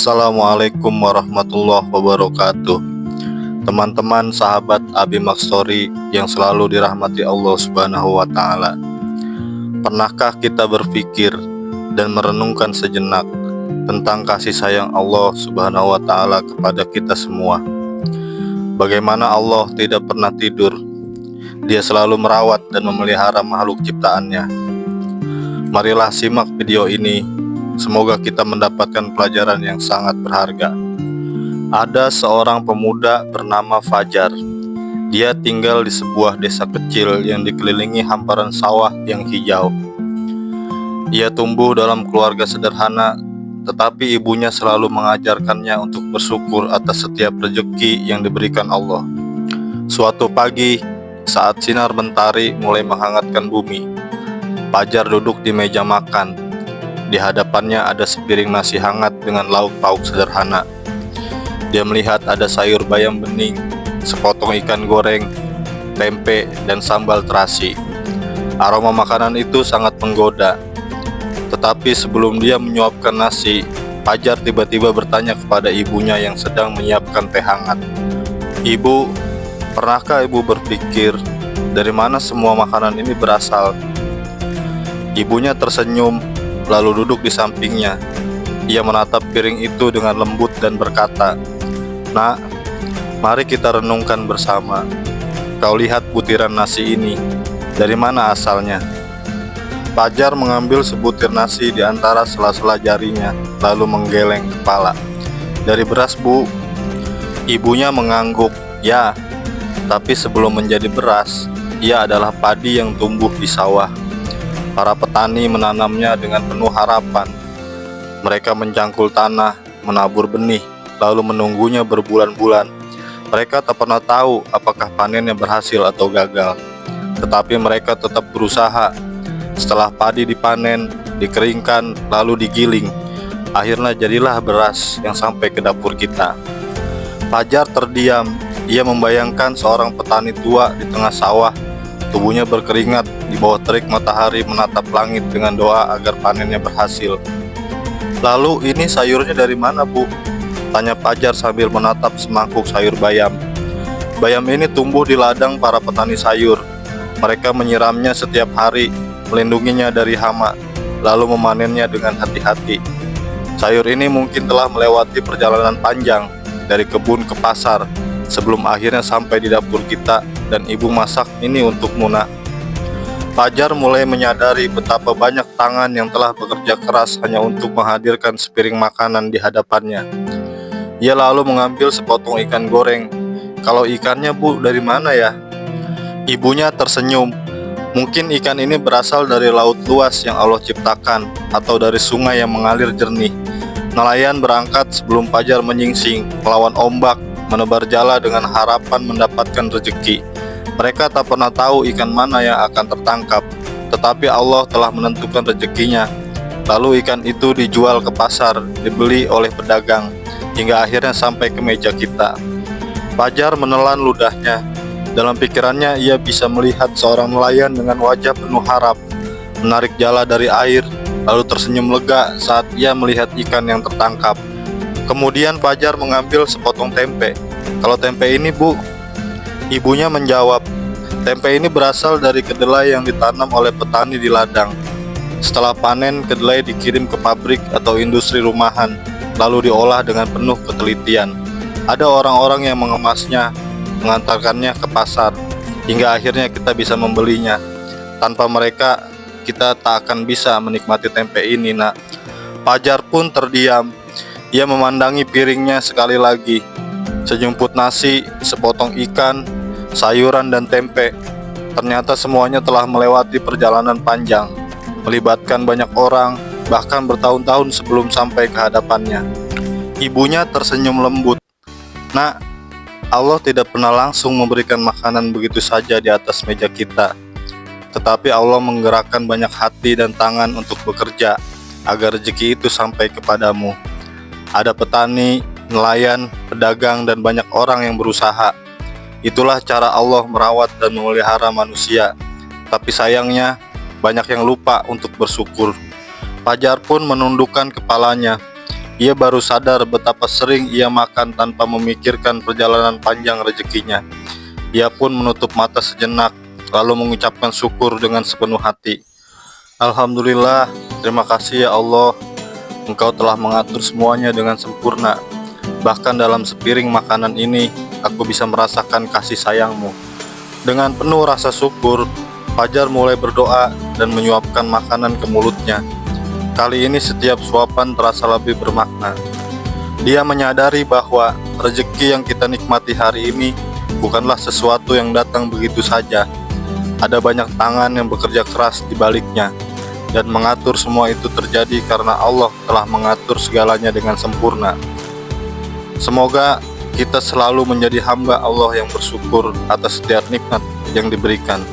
Assalamualaikum warahmatullahi wabarakatuh. Teman-teman sahabat Abimak Story yang selalu dirahmati Allah Subhanahu wa Ta'ala. Pernahkah kita berpikir dan merenungkan sejenak tentang kasih sayang Allah Subhanahu wa Ta'ala kepada kita semua? Bagaimana Allah tidak pernah tidur? Dia selalu merawat dan memelihara makhluk ciptaannya. Marilah simak video ini. Semoga kita mendapatkan pelajaran yang sangat berharga. Ada seorang pemuda bernama Fajar. Dia tinggal di sebuah desa kecil yang dikelilingi hamparan sawah yang hijau. Ia tumbuh dalam keluarga sederhana, tetapi ibunya selalu mengajarkannya untuk bersyukur atas setiap rezeki yang diberikan Allah. Suatu pagi, saat sinar mentari mulai menghangatkan bumi, Fajar duduk di meja makan. Di hadapannya ada sepiring nasi hangat dengan lauk pauk sederhana. Dia melihat ada sayur bayam bening, sepotong ikan goreng, tempe, dan sambal terasi. Aroma makanan itu sangat menggoda. Tetapi sebelum dia menyuapkan nasi, Fajar tiba-tiba bertanya kepada ibunya yang sedang menyiapkan teh hangat. "Ibu, pernahkah ibu berpikir dari mana semua makanan ini berasal?" Ibunya tersenyum, lalu duduk di sampingnya. Ia menatap piring itu dengan lembut dan berkata, "Nak, mari kita renungkan bersama. Kau lihat butiran nasi ini, dari mana asalnya?" Fajar mengambil sebutir nasi di antara sela-sela jarinya, lalu menggeleng kepala. "Dari beras, Bu." Ibunya mengangguk, "Ya, tapi sebelum menjadi beras, ia adalah padi yang tumbuh di sawah. Para petani menanamnya dengan penuh harapan. Mereka mencangkul tanah, menabur benih, lalu menunggunya berbulan-bulan. Mereka tak pernah tahu apakah panennya berhasil atau gagal. Tetapi mereka tetap berusaha. Setelah padi dipanen, dikeringkan, lalu digiling, akhirnya jadilah beras yang sampai ke dapur kita." Fajar terdiam. Ia membayangkan seorang petani tua di tengah sawah. Tubuhnya berkeringat di bawah terik matahari menatap langit dengan doa agar panennya berhasil. "Lalu ini sayurnya dari mana, Bu?" tanya Fajar sambil menatap semangkuk sayur bayam. "Bayam ini tumbuh di ladang para petani sayur. Mereka menyiramnya setiap hari, melindunginya dari hama, lalu memanennya dengan hati-hati. Sayur ini mungkin telah melewati perjalanan panjang dari kebun ke pasar sebelum akhirnya sampai di dapur kita, dan ibu masak ini untukmu, Nak." Fajar mulai menyadari betapa banyak tangan yang telah bekerja keras hanya untuk menghadirkan sepiring makanan di hadapannya. Ia lalu mengambil sepotong ikan goreng. "Kalau ikannya, Bu, dari mana ya?" Ibunya tersenyum. "Mungkin ikan ini berasal dari laut luas yang Allah ciptakan, atau dari sungai yang mengalir jernih." Nelayan berangkat sebelum Fajar menyingsing, melawan ombak, menebar jala dengan harapan mendapatkan rezeki. Mereka tak pernah tahu ikan mana yang akan tertangkap, tetapi Allah telah menentukan rezekinya. Lalu ikan itu dijual ke pasar, dibeli oleh pedagang, hingga akhirnya sampai ke meja kita. Fajar menelan ludahnya. Dalam pikirannya ia bisa melihat seorang nelayan dengan wajah penuh harap, menarik jala dari air, lalu tersenyum lega saat ia melihat ikan yang tertangkap. Kemudian Fajar mengambil sepotong tempe. "Kalau tempe ini, Bu?" Ibunya menjawab, "Tempe ini berasal dari kedelai yang ditanam oleh petani di ladang. Setelah panen, kedelai dikirim ke pabrik atau industri rumahan, lalu diolah dengan penuh ketelitian. Ada orang-orang yang mengemasnya, mengantarkannya ke pasar, hingga akhirnya kita bisa membelinya. Tanpa mereka, kita tak akan bisa menikmati tempe ini, Nak." Fajar pun terdiam. Ia memandangi piringnya sekali lagi. Sejumput nasi, sepotong ikan, sayuran, dan tempe. Ternyata semuanya telah melewati perjalanan panjang, melibatkan banyak orang, bahkan bertahun-tahun sebelum sampai ke hadapannya. Ibunya tersenyum lembut. "Nak, Allah tidak pernah langsung memberikan makanan begitu saja di atas meja kita. Tetapi Allah menggerakkan banyak hati dan tangan untuk bekerja agar rezeki itu sampai kepadamu. Ada petani, nelayan, pedagang, dan banyak orang yang berusaha. Itulah cara Allah merawat dan memelihara manusia. Tapi sayangnya, banyak yang lupa untuk bersyukur." Fajar pun menundukkan kepalanya. Ia baru sadar betapa sering ia makan tanpa memikirkan perjalanan panjang rezekinya. Ia pun menutup mata sejenak, lalu mengucapkan syukur dengan sepenuh hati. Alhamdulillah, terima kasih ya Allah. Engkau telah mengatur semuanya dengan sempurna. Bahkan dalam sepiring makanan ini, aku bisa merasakan kasih sayang-Mu. Dengan penuh rasa syukur, Fajar mulai berdoa dan menyuapkan makanan ke mulutnya. Kali ini setiap suapan terasa lebih bermakna. Dia menyadari bahwa rezeki yang kita nikmati hari ini bukanlah sesuatu yang datang begitu saja. Ada banyak tangan yang bekerja keras di baliknya, dan mengatur semua itu terjadi karena Allah telah mengatur segalanya dengan sempurna. Semoga kita selalu menjadi hamba Allah yang bersyukur atas setiap nikmat yang diberikan.